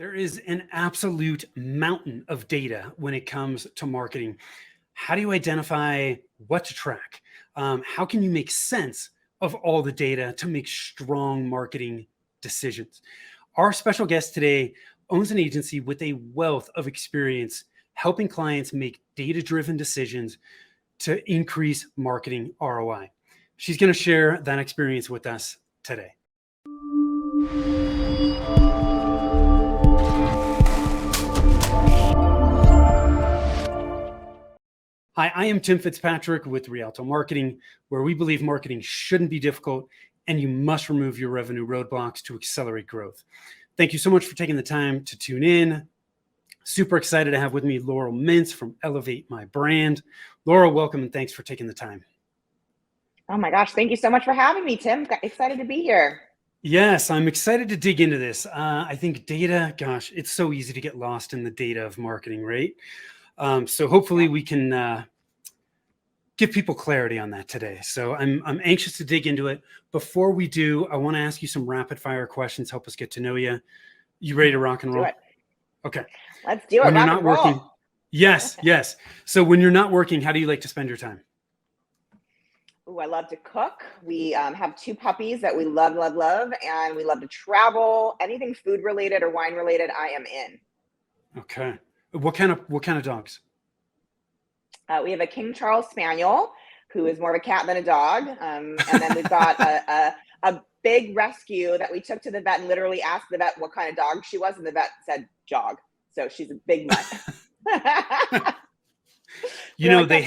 There is an absolute mountain of data when it comes to marketing. How do you identify what to track? How can you make sense of all the data to make strong marketing decisions? Our special guest today owns an agency with a wealth of experience helping clients make data driven decisions to increase marketing ROI. She's going to share that experience with us today. Hi, I am Tim Fitzpatrick with Rialto Marketing, where we believe marketing shouldn't be difficult and you must remove your revenue roadblocks to accelerate growth. Thank you so much for taking the time to tune in. Super excited to have with me Laurel Mintz from Elevate My Brand. Laurel, welcome and thanks for taking the time. Oh my gosh, thank you so much for having me, Tim. Excited to be here. Yes, I'm excited to dig into this. I think data, gosh, it's so easy to get lost in the data of marketing, right? So hopefully we can give people clarity on that today. So I'm anxious to dig into it. Before we do, I want to ask you some rapid fire questions, help us get to know you. You ready to rock and roll? Do it. Okay. Let's do it. When you're rock not and roll. working. Yes, yes. So when you're not working, how do you like to spend your time? Ooh, I love to cook. We have two puppies that we love, and we love to travel. Anything food related or wine related, I am in. Okay. What kind of dogs? We have a King Charles Spaniel, who is more of a cat than a dog. And then we've got a big rescue that we took to the vet and literally asked the vet what kind of dog she was. And the vet said jog. So she's a big mutt. They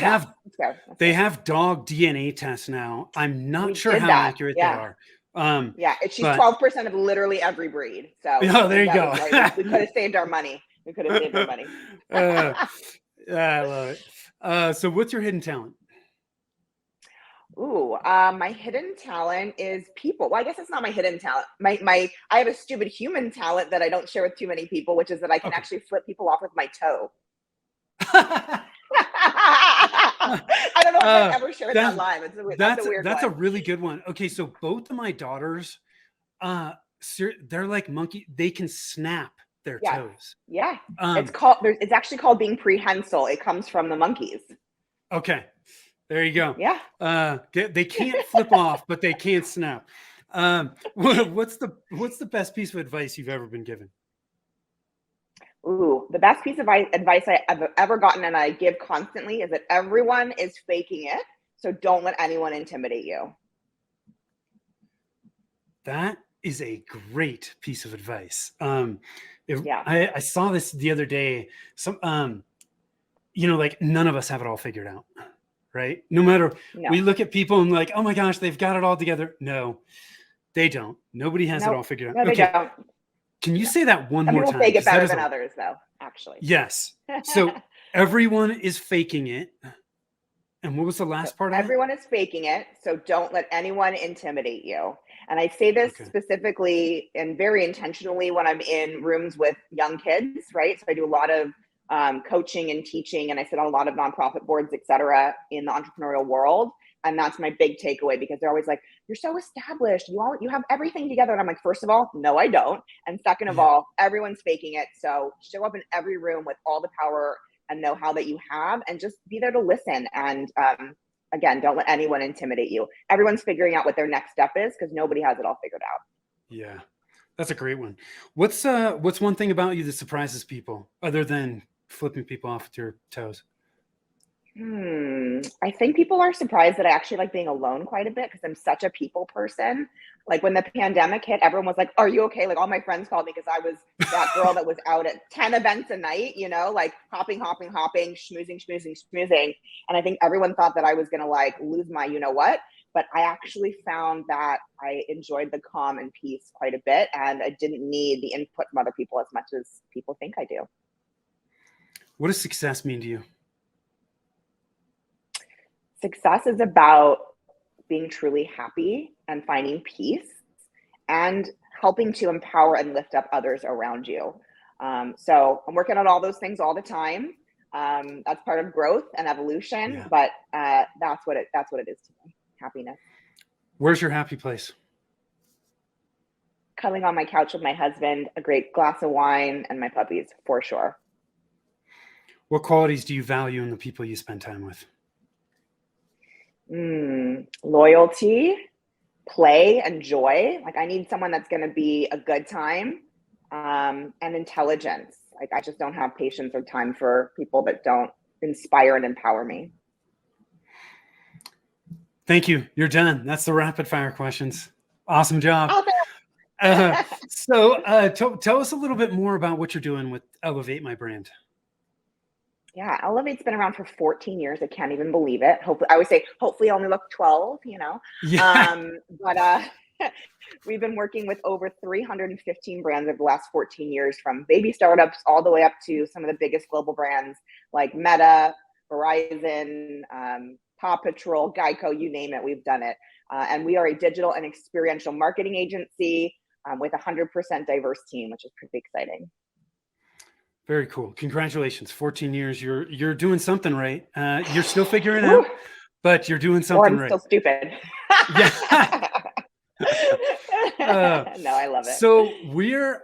have dog DNA tests now. I'm not sure how accurate they are. She's 12% of literally every breed. So there you go. We could have saved our money. I love it. So what's your hidden talent? Ooh, my hidden talent is people. Well, I guess it's not my hidden talent. I have a stupid human talent that I don't share with too many people, which is that I can actually flip people off with my toe. I don't know if I've ever shared that live. That's a weird one. That's a really good one. Okay, so both of my daughters, they're like monkey. They can snap their toes. Yeah, it's actually called being prehensile. It comes from the monkeys. Okay, there you go. Yeah. They can't flip off, but they can't snap. What's the best piece of advice you've ever been given? Ooh, the best piece of advice I've ever gotten and I give constantly is that everyone is faking it. So don't let anyone intimidate you. That is a great piece of advice. I saw this the other day. Some, like none of us have it all figured out, right? No matter, we look at people and like, oh my gosh, they've got it all together. No, they don't. Nobody has it all figured out. No, they don't. Can you say that one more time? Some people fake it better than others, though, actually. Yes. So everyone is faking it. And what was the last part of it? Everyone is faking it. So don't let anyone intimidate you. And I say this specifically and very intentionally when I'm in rooms with young kids, right? So I do a lot of coaching and teaching, and I sit on a lot of nonprofit boards, et cetera, in the entrepreneurial world. And that's my big takeaway, because they're always like, you're so established. You have everything together. And I'm like, first of all, no, I don't. And second of all, everyone's faking it. So show up in every room with all the power and know-how that you have, and just be there to listen. And again, don't let anyone intimidate you. Everyone's figuring out what their next step is, because nobody has it all figured out. Yeah, that's a great one. What's one thing about you that surprises people other than flipping people off with your toes? I think people are surprised that I actually like being alone quite a bit, because I'm such a people person. Like when the pandemic hit, everyone was like, are you okay? Like all my friends called me because I was that girl that was out at 10 events a night, like hopping, schmoozing. And I think everyone thought that I was going to like lose my, what, but I actually found that I enjoyed the calm and peace quite a bit. And I didn't need the input from other people as much as people think I do. What does success mean to you? Success is about being truly happy and finding peace and helping to empower and lift up others around you. So I'm working on all those things all the time. That's part of growth and evolution, but that's what it is to me. Happiness. Where's your happy place? cuddling on my couch with my husband, a great glass of wine, and my puppies for sure. What qualities do you value in the people you spend time with? Loyalty, play, and joy. Like I need someone that's going to be a good time, and intelligence. Like I just don't have patience or time for people that don't inspire and empower me. Thank you. You're done. That's the rapid fire questions. Awesome job. Oh, Tell us a little bit more about what you're doing with Elevate My Brand. Yeah, Elevate's been around for 14 years. I can't even believe it. Hopefully, I always say, hopefully, I only look 12. Yeah. But we've been working with over 315 brands over the last 14 years, from baby startups all the way up to some of the biggest global brands like Meta, Verizon, Paw Patrol, Geico, you name it, we've done it. And we are a digital and experiential marketing agency with a 100% diverse team, which is pretty exciting. Very cool. Congratulations. 14 years. You're doing something right. You're still figuring it out, but you're doing something right. Still stupid. Yeah. No, I love it. So we're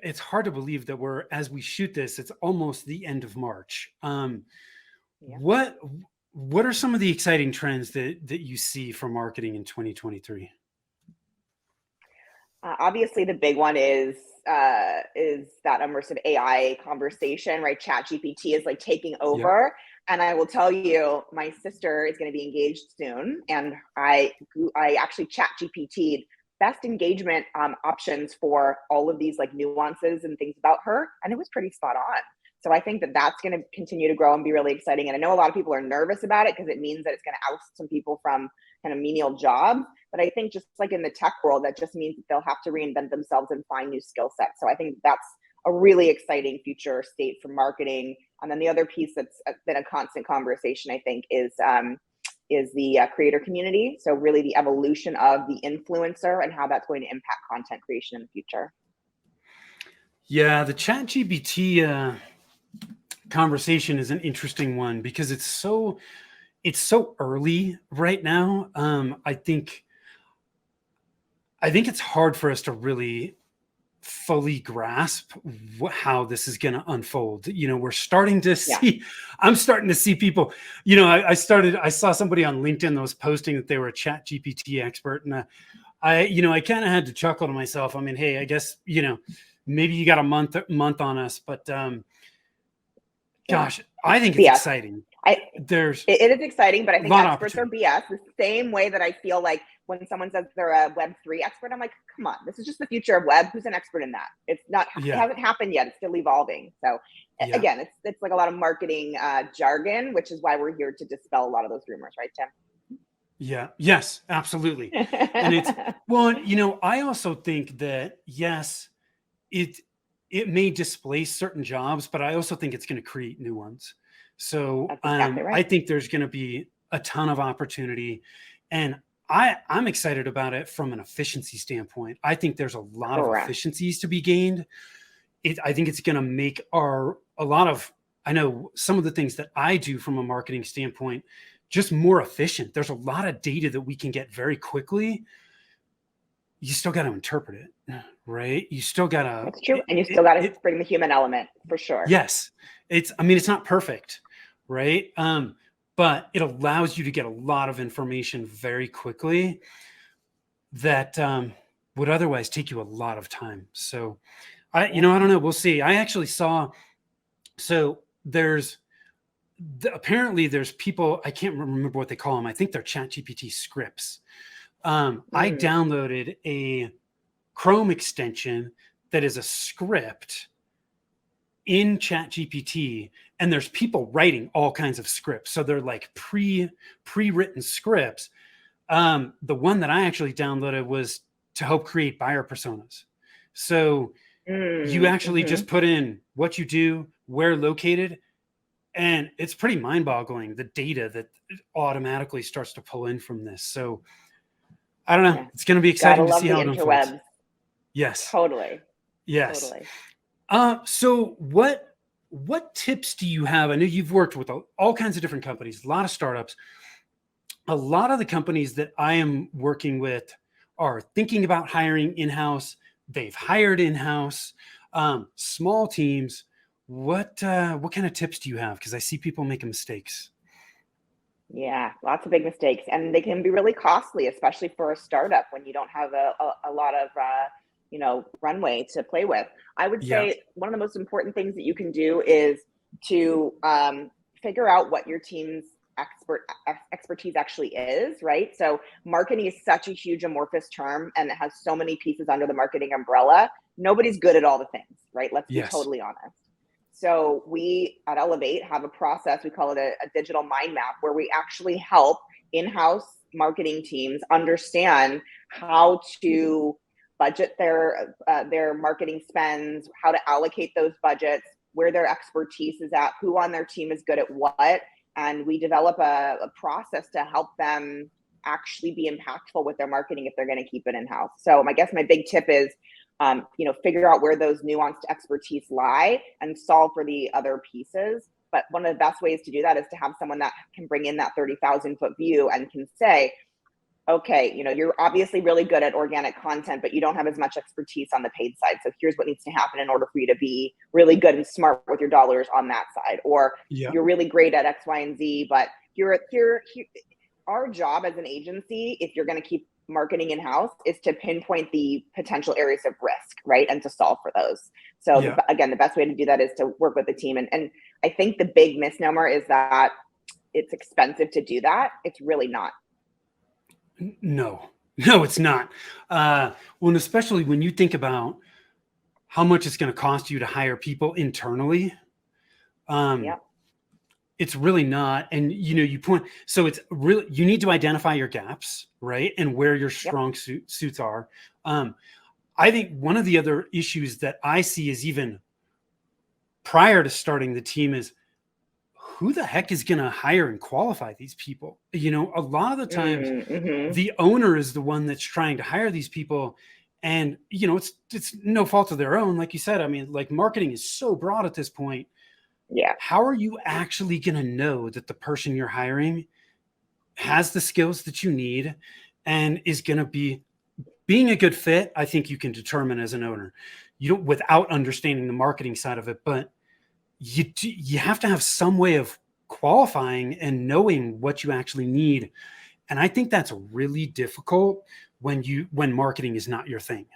it's hard to believe that as we shoot this, it's almost the end of March. What are some of the exciting trends that you see for marketing in 2023? Obviously, the big one is that immersive AI conversation, right? ChatGPT is like taking over. Yep. And I will tell you, my sister is going to be engaged soon, and I actually ChatGPT'd best engagement options for all of these like nuances and things about her, and it was pretty spot on. So I think that that's going to continue to grow and be really exciting. And I know a lot of people are nervous about it because it means that it's going to oust some people from kind of menial jobs. But I think just like in the tech world, that just means that they'll have to reinvent themselves and find new skill sets. So I think that's a really exciting future state for marketing. And then the other piece that's been a constant conversation, I think, is the creator community. So really the evolution of the influencer and how that's going to impact content creation in the future. Yeah, the ChatGPT conversation is an interesting one because it's so early right now. I think it's hard for us to really fully grasp how this is going to unfold. We're starting to see, I'm starting to see people, I saw somebody on LinkedIn that was posting that they were a ChatGPT expert. And I kind of had to chuckle to myself. I mean, hey, I guess, maybe you got a month on us, but gosh, I think it's exciting. It is exciting, but I think experts are BS. The same way that I feel like when someone says they're a Web3 expert, I'm like, come on, this is just the future of web. Who's an expert in that? It's not. It hasn't happened yet. It's still evolving. So again, it's like a lot of marketing jargon, which is why we're here to dispel a lot of those rumors, right, Tim? Yeah. Yes, absolutely. And it's I also think that yes, it may displace certain jobs, but I also think it's going to create new ones. So exactly right. I think there's going to be a ton of opportunity, and I'm excited about it from an efficiency standpoint. I think there's a lot of efficiencies to be gained. I think it's going to make I know some of the things that I do from a marketing standpoint just more efficient. There's a lot of data that we can get very quickly. You still got to interpret it, right? You still got to. That's true. And you still got to bring the human element for sure. Yes. It's not perfect, right? But it allows you to get a lot of information very quickly that would otherwise take you a lot of time. So I don't know. We'll see. I actually saw, so apparently there's people, I can't remember what they call them. I think they're ChatGPT scripts. I downloaded a Chrome extension that is a script in ChatGPT, and there's people writing all kinds of scripts. So they're like pre-written scripts. The one that I actually downloaded was to help create buyer personas. So you actually just put in what you do, where located, and it's pretty mind-boggling, the data that automatically starts to pull in from this. So I don't know. Yeah. It's going to be exciting to see how it unfolds. Yes. Totally. Yes. Totally. So what tips do you have? I know you've worked with all kinds of different companies, a lot of startups. A lot of the companies that I am working with are thinking about hiring in-house, they've hired in-house, small teams. What kind of tips do you have? Because I see people making mistakes. Yeah, lots of big mistakes, and they can be really costly, especially for a startup when you don't have a lot of runway to play with. I would Yeah. say one of the most important things that you can do is to figure out what your team's expertise actually is, right? So marketing is such a huge amorphous term, and it has so many pieces under the marketing umbrella. Nobody's good at all the things, right? Let's be Yes. totally honest. So we at Elevate have a process, we call it a digital mind map, where we actually help in-house marketing teams understand how to budget their marketing spends, how to allocate those budgets, where their expertise is at, who on their team is good at what. And we develop a process to help them actually be impactful with their marketing if they're going to keep it in-house. So I guess my big tip is figure out where those nuanced expertise lie and solve for the other pieces. But one of the best ways to do that is to have someone that can bring in that 30,000-foot view and can say, okay, you're obviously really good at organic content, but you don't have as much expertise on the paid side. So here's what needs to happen in order for you to be really good and smart with your dollars on that side. Or Yeah. you're really great at X, Y, and Z, but our job as an agency, if you're going to keep marketing in-house, is to pinpoint the potential areas of risk, right? And to solve for those. So Yeah. again, the best way to do that is to work with the team. And I think the big misnomer is that it's expensive to do that. It's really not. No, it's not. Well, and especially when you think about how much it's going to cost you to hire people internally, Yep. it's really not. And so it's really, you need to identify your gaps, right? And where your Yep. strong suits are. I think one of the other issues that I see is even prior to starting the team is, who the heck is going to hire and qualify these people? A lot of the times Mm-hmm. the owner is the one that's trying to hire these people. And, it's no fault of their own. Like you said, I mean, like, marketing is so broad at this point. Yeah. How are you actually going to know that the person you're hiring has the skills that you need and is going to be being a good fit? I think you can determine as an owner, without understanding the marketing side of it, but you have to have some way of qualifying and knowing what you actually need. And I think that's really difficult when marketing is not your thing.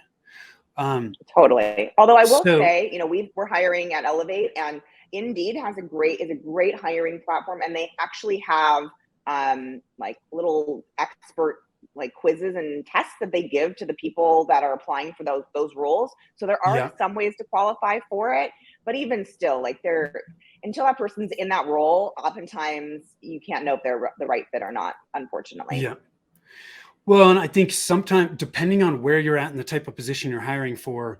Totally. Although I will say, we're hiring at Elevate, and Indeed is a great hiring platform, and they actually have like little expert quizzes and tests that they give to the people that are applying for those roles. So there are some ways to qualify for it, but even still, until that person's in that role, oftentimes you can't know if they're the right fit or not, unfortunately. Yeah. Well, and I think sometimes, depending on where you're at and the type of position you're hiring for,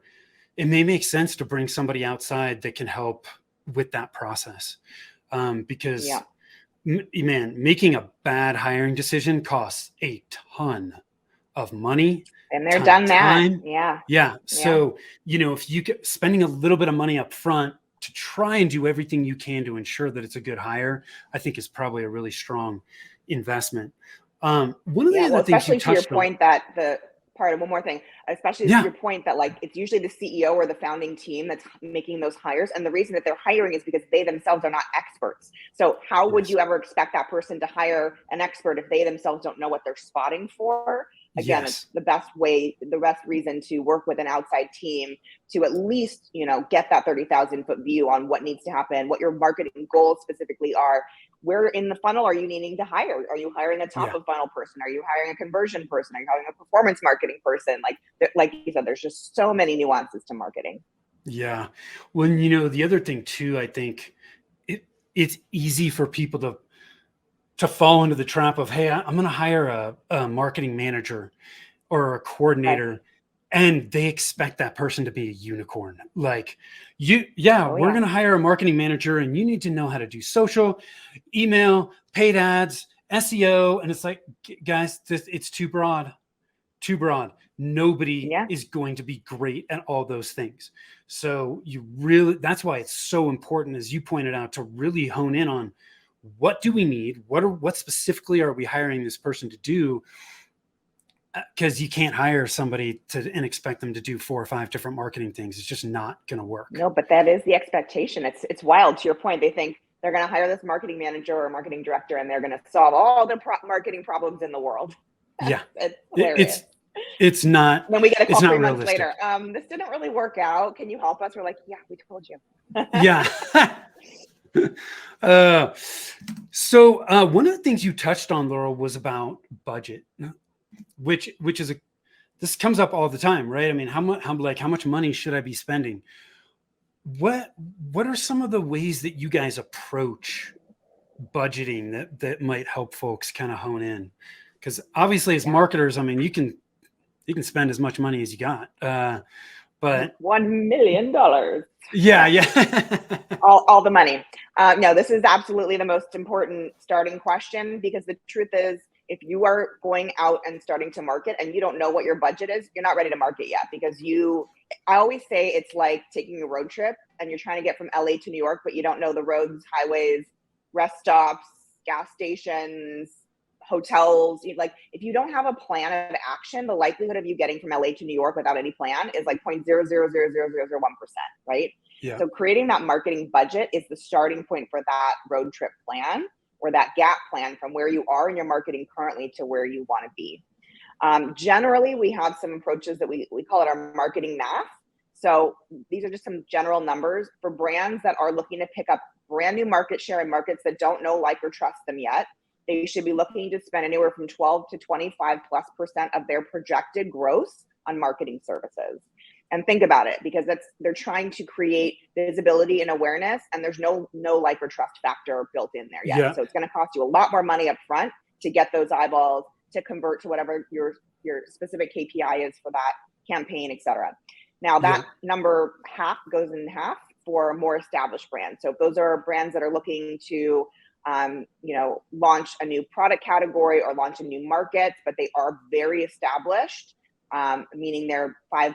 it may make sense to bring somebody outside that can help with that process. Because man, making a bad hiring decision costs a ton of money. And they're done that. Yeah. So, if you get spending a little bit of money up front to try and do everything you can to ensure that it's a good hire, I think is probably a really strong investment. One of the other things you touched on, especially to your point that one more thing, especially to your point that it's usually the CEO or the founding team that's making those hires. And the reason that they're hiring is because they themselves are not experts. So how would you ever expect that person to hire an expert if they themselves don't know what they're spotting for? Again, it's the best reason to work with an outside team to at least, get that 30,000-foot view on what needs to happen, what your marketing goals specifically are. Where in the funnel are you needing to hire? Are you hiring a top of funnel person? Are you hiring a conversion person? Are you hiring a performance marketing person? Like you said, there's just so many nuances to marketing. Yeah. Well, the other thing too, I think it's easy for people to fall into the trap of, hey, I'm going to hire a marketing manager or a coordinator. And they expect that person to be a unicorn. We're going to hire a marketing manager, and you need to know how to do social, email, paid ads, SEO. And it's like, guys, it's too broad. Nobody is going to be great at all those things. So that's why it's so important, as you pointed out, to really hone in on, what do we need? What specifically are we hiring this person to do? because you can't hire somebody and expect them to do 4 or 5 different marketing things. It's just not going to work. No, but that is the expectation. It's wild. To your point, they think they're going to hire this marketing manager or marketing director, and they're going to solve all the marketing problems in the world. Yeah, It's hilarious. It's not. And then we get a call it's not 3 months realistic. later. This didn't really work out. Can you help us? We're like, yeah, we told you. Yeah. So one of the things you touched on, Laurel, was about budget, which is this comes up all the time, right? I mean, how much money should I be spending? What are some of the ways that you guys approach budgeting that might help folks kind of hone in? Because obviously, as marketers, I mean, you can spend as much money as you got, but $1 million. Yeah. all the money. No, this is absolutely the most important starting question, because the truth is, if you are going out and starting to market and you don't know what your budget is, you're not ready to market yet. Because I always say it's like taking a road trip and you're trying to get from LA to New York, but you don't know the roads, highways, rest stops, gas stations, hotels. Like, if you don't have a plan of action, the likelihood of you getting from LA to New York without any plan is like 0.0000001%, right? Yeah. So creating that marketing budget is the starting point for that road trip plan, or that gap plan from where you are in your marketing currently to where you want to be. Generally, we have some approaches that we call it our marketing math. So these are just some general numbers for brands that are looking to pick up brand new market share in markets that don't know, like, or trust them yet. They should be looking to spend anywhere from 12 to 25+% of their projected gross on marketing services. And think about it, because they're trying to create visibility and awareness, and there's no like or trust factor built in there yet. Yeah. So it's going to cost you a lot more money up front to get those eyeballs, to convert to whatever your specific KPI is for that campaign, etc. Now that number goes in half for more established brands. So if those are brands that are looking to launch a new product category or launch a new market, but they are very established, meaning they're 5+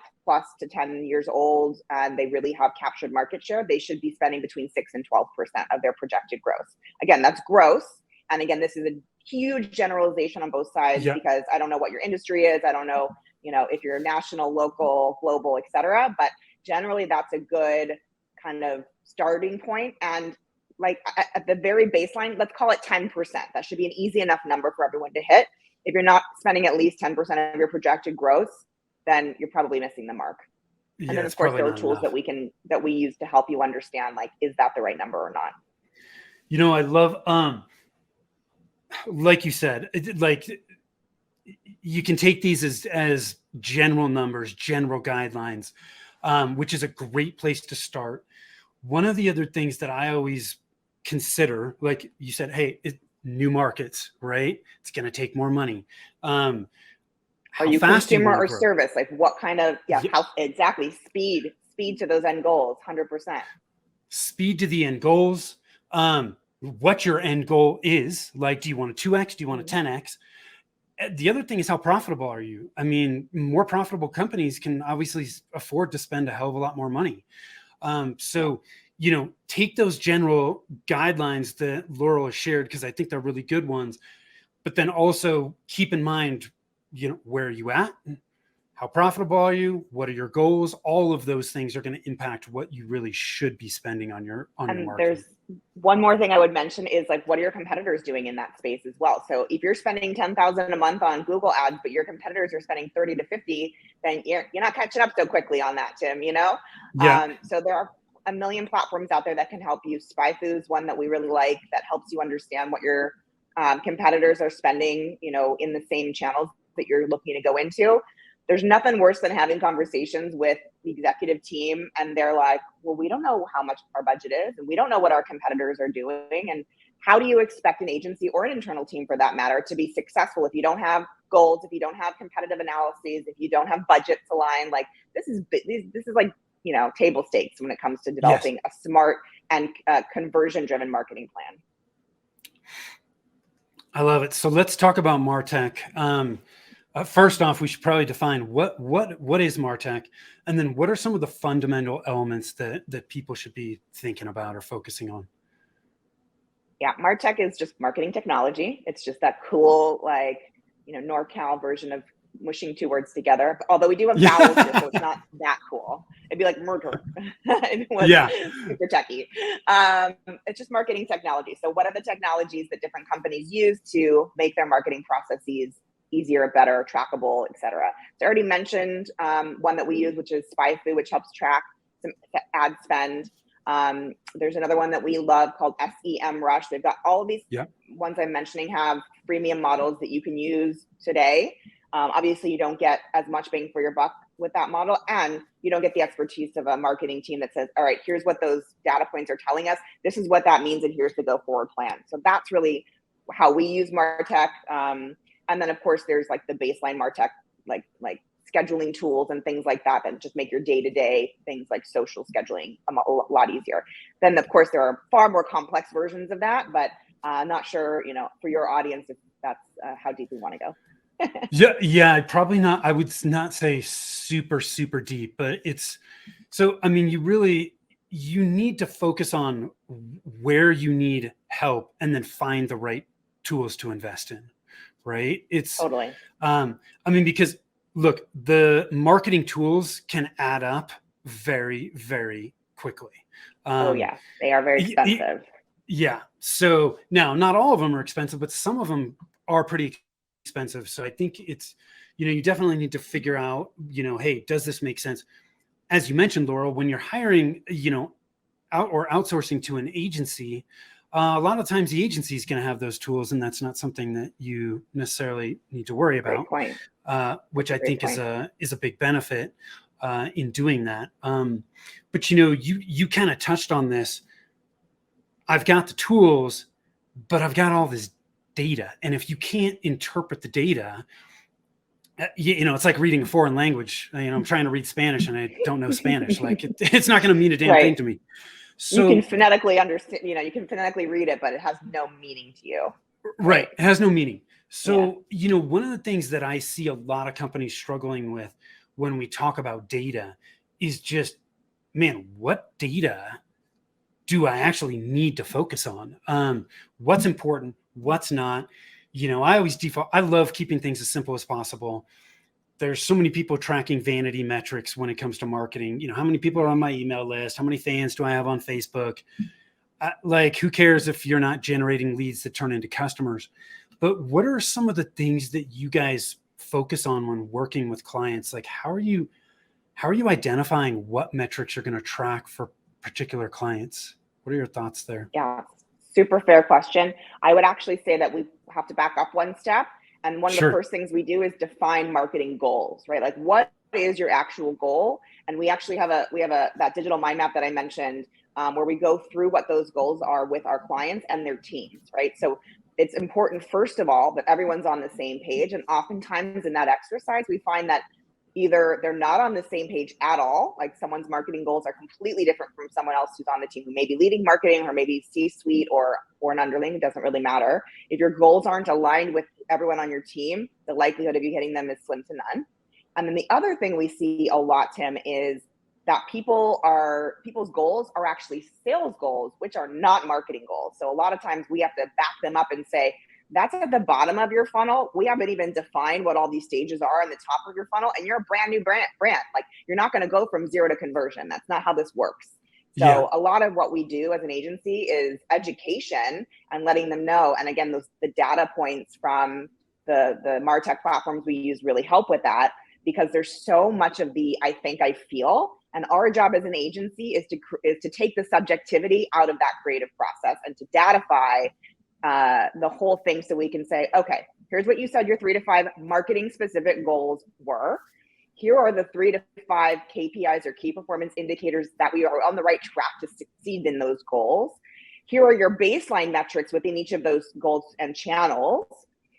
to 10 years old and they really have captured market share, they should be spending between 6 and 12% of their projected gross. Again, that's gross. And again, this is a huge generalization on both sides, because I don't know what your industry is. I don't know, if you're national, local, global, etc. But generally, that's a good kind of starting point. And like at the very baseline, let's call it 10%. That should be an easy enough number for everyone to hit. If you're not spending at least 10% of your projected gross, then you're probably missing the mark. And then of course there are tools that we use to help you understand, like, is that the right number or not? I love, like you said, like, you can take these as general numbers, general guidelines, which is a great place to start. One of the other things that I always consider, like you said, hey, new markets, right? It's going to take more money. Are you consumer or service? Like, what kind of, how exactly speed to those end goals, 100%. Speed to the end goals. What your end goal is. Like, do you want a 2x? Do you want a 10x? The other thing is, how profitable are you? I mean, more profitable companies can obviously afford to spend a hell of a lot more money. So, take those general guidelines that Laurel has shared, because I think they're really good ones, but then also keep in mind, where are you at? How profitable are you? What are your goals? All of those things are going to impact what you really should be spending on your marketing. There's one more thing I would mention is, like, what are your competitors doing in that space as well? So if you're spending $10,000 a month on Google ads, but your competitors are spending 30 to 50, then you're not catching up so quickly on that, Tim, So there are a million platforms out there that can help you. SpyFu is one that we really like, that helps you understand what your competitors are spending, in the same channels that you're looking to go into. There's nothing worse than having conversations with the executive team and they're like, well, we don't know how much our budget is, and we don't know what our competitors are doing. And how do you expect an agency, or an internal team for that matter, to be successful if you don't have goals, if you don't have competitive analyses, if you don't have budgets aligned? Like, this is like, table stakes when it comes to developing a smart and conversion-driven marketing plan. I love it. So let's talk about MarTech. First off, we should probably define what is MarTech, and then what are some of the fundamental elements that people should be thinking about or focusing on? Yeah, MarTech is just marketing technology. It's just that cool, like, NorCal version of mushing two words together. Although we do have vowels here, so it's not that cool. It'd be like murder. It was super techie. It's just marketing technology. So what are the technologies that different companies use to make their marketing processes easier, better, trackable, et cetera? So I already mentioned one that we use, which is SpyFu, which helps track some ad spend. There's another one that we love called SEMrush. They've got all of these ones I'm mentioning have freemium models that you can use today. Obviously, you don't get as much bang for your buck with that model, and you don't get the expertise of a marketing team that says, all right, here's what those data points are telling us. This is what that means, and here's the go forward plan. So that's really how we use MarTech. And then, of course, there's like the baseline MarTech, like scheduling tools and things like that just make your day-to-day things like social scheduling a lot easier. Then, of course, there are far more complex versions of that, but not sure, for your audience, if that's how deep we want to go. Yeah, probably not. I would not say super, super deep, but it's so, I mean, you need to focus on where you need help and then find the right tools to invest in, right? It's totally. I mean, because look, the marketing tools can add up very, very quickly. Oh yeah, they are very expensive. Yeah. So now, not all of them are expensive, but some of them are pretty expensive. So I think it's, you definitely need to figure out, hey, does this make sense? As you mentioned, Laurel, when you're hiring, out or outsourcing to an agency, a lot of times the agency is going to have those tools, and that's not something that you necessarily need to worry about. Great point. Which I think is a big benefit in doing that. But you kind of touched on this. I've got the tools, but I've got all this data, and if you can't interpret the data, it's like reading a foreign language. I'm trying to read Spanish and I don't know Spanish. Like it's not going to mean a damn thing to me. So you can phonetically understand. You can phonetically read it, but it has no meaning to you. Right. It has no meaning. So, one of the things that I see a lot of companies struggling with when we talk about data is just, man, what data do I actually need to focus on? What's important? What's not? I always default. I love keeping things as simple as possible. There's so many people tracking vanity metrics when it comes to marketing. How many people are on my email list? How many fans do I have on Facebook? Who cares if you're not generating leads that turn into customers? But what are some of the things that you guys focus on when working with clients? Like, how are you identifying what metrics you're going to track for particular clients? What are your thoughts there? Yeah, super fair question. I would actually say that we have to back up one step. And one of the first things we do is define marketing goals, right? Like, what is your actual goal? And we actually have that digital mind map that I mentioned, where we go through what those goals are with our clients and their teams, right? So it's important, first of all, that everyone's on the same page. And oftentimes in that exercise, we find that either they're not on the same page at all, like someone's marketing goals are completely different from someone else who's on the team who may be leading marketing or maybe C-suite or an underling. It doesn't really matter. If your goals aren't aligned with everyone on your team, the likelihood of you hitting them is slim to none. And then the other thing we see a lot, Tim, is that people's goals are actually sales goals, which are not marketing goals. So a lot of times we have to back them up and say, that's at the bottom of your funnel. We haven't even defined what all these stages are in the top of your funnel, and you're a brand new brand. Like, you're not going to go from 0 to conversion. That's not how this works. So a lot of what we do as an agency is education and letting them know. And again, the data points from the MarTech platforms we use really help with that, because there's so much of the I think, I feel. And our job as an agency is to take the subjectivity out of that creative process and to datify the whole thing, so we can say, okay, here's what you said your 3 to 5 marketing specific goals were. Here are the 3 to 5 KPIs or key performance indicators that we are on the right track to succeed in those goals. Here are your baseline metrics within each of those goals and channels.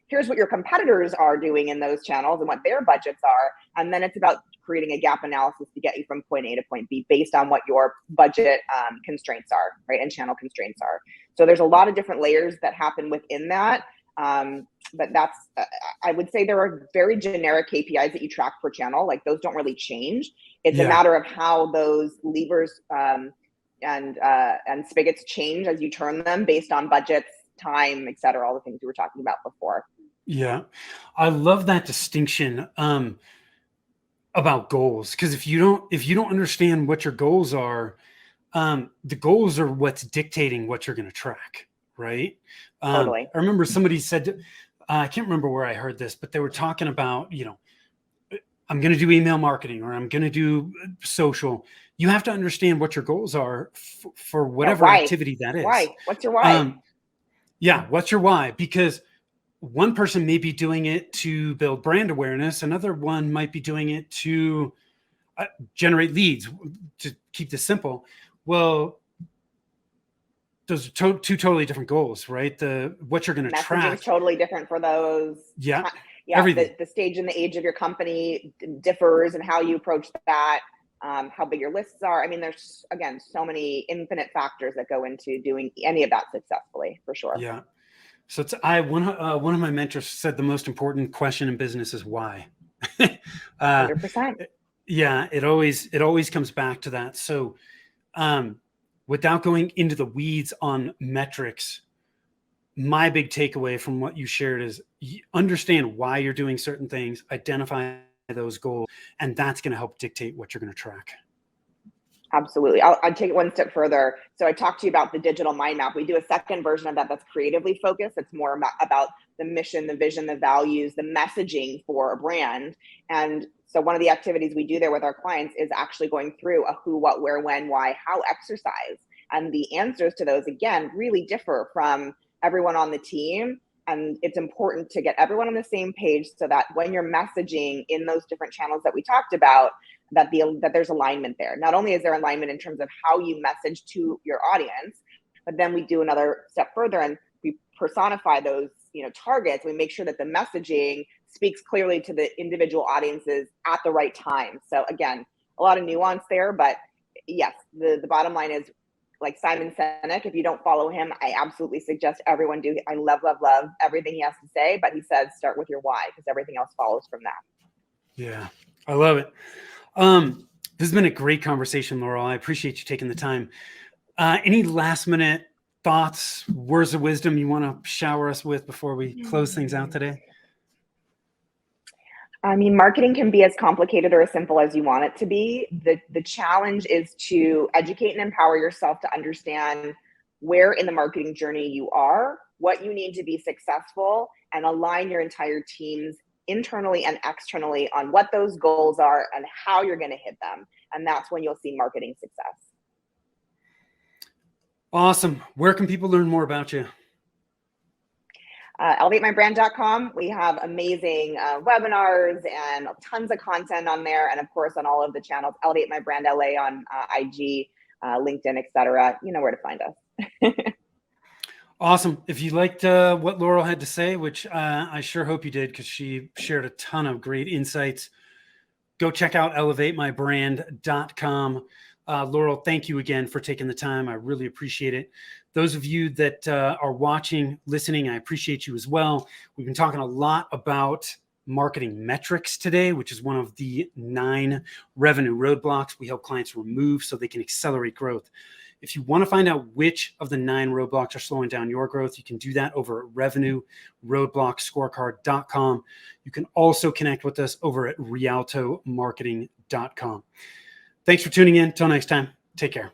Here's what your competitors are doing in those channels and what their budgets are. And then it's about creating a gap analysis to get you from point A to point B based on what your budget constraints are, right? And channel constraints are. So there's a lot of different layers that happen within that. But that's, I would say there are very generic KPIs that you track per channel. Like, those don't really change. It's a matter of how those levers and spigots change as you turn them based on budgets, time, et cetera, all the things we were talking about before. Yeah. I love that distinction about goals. Because if you don't understand what your goals are, the goals are what's dictating what you're going to track, right? Totally. I remember somebody said, I can't remember where I heard this, but they were talking about, I'm going to do email marketing or I'm going to do social. You have to understand what your goals are for Yeah. whatever Why? activity that is. Why? What's your why? Um, yeah, what's your why? Because one person may be doing it to build brand awareness, another one might be doing it to uh, generate leads. To keep this simple, well, those are two totally different goals, right? The what you're going to Messaging is track, totally different for those. yeah, Yeah, everything, the stage and the age of your company differs and how you approach that, how big your lists are. I mean, there's again so many infinite factors that go into doing any of that successfully, for sure. yeah. So it's I one of my mentors said the most important question in business is why. uh, 100%. yeah, it always comes back to that. So um, without going into the weeds on metrics, my big takeaway from what you shared is understand why you're doing certain things, identify those goals, and that's going to help dictate what you're going to track. Absolutely. I'll take it one step further. So I talked to you about the digital mind map. We do a second version of that that's creatively focused. It's more about the mission, the vision, the values, the messaging for a brand. And so one of the activities we do there with our clients is actually going through a who, what, where, when, why, how exercise. And the answers to those, again, really differ from everyone on the team. And it's important to get everyone on the same page so that when you're messaging in those different channels that we talked about, that there's alignment there. Not only is there alignment in terms of how you message to your audience, but then we do another step further and we personify those, targets. We make sure that the messaging speaks clearly to the individual audiences at the right time. So again, a lot of nuance there, but yes, the bottom line is, like Simon Sinek, if you don't follow him, I absolutely suggest everyone do. I love, love, love everything he has to say, but he says start with your why because everything else follows from that. Yeah, I love it. This has been a great conversation, Laurel. I appreciate you taking the time. Any last minute thoughts, words of wisdom you want to shower us with before we close things out today? I mean, marketing can be as complicated or as simple as you want it to be. The challenge is to educate and empower yourself to understand where in the marketing journey you are, what you need to be successful, and align your entire teams internally and externally on what those goals are and how you're going to hit them. And that's when you'll see marketing success. Awesome. Where can people learn more about you? ElevateMyBrand.com. We have amazing webinars and tons of content on there. And of course, on all of the channels, Elevate My Brand LA on IG, LinkedIn, etc. You know where to find us. Awesome. If you liked what Laurel had to say, which I sure hope you did because she shared a ton of great insights, go check out elevatemybrand.com. Laurel, thank you again for taking the time. I really appreciate it. Those of you that are watching, listening, I appreciate you as well. We've been talking a lot about marketing metrics today, which is one of the 9 revenue roadblocks we help clients remove so they can accelerate growth. If you want to find out which of the 9 roadblocks are slowing down your growth, you can do that over at revenueroadblockscorecard.com. You can also connect with us over at rialtomarketing.com. Thanks for tuning in. Till next time, take care.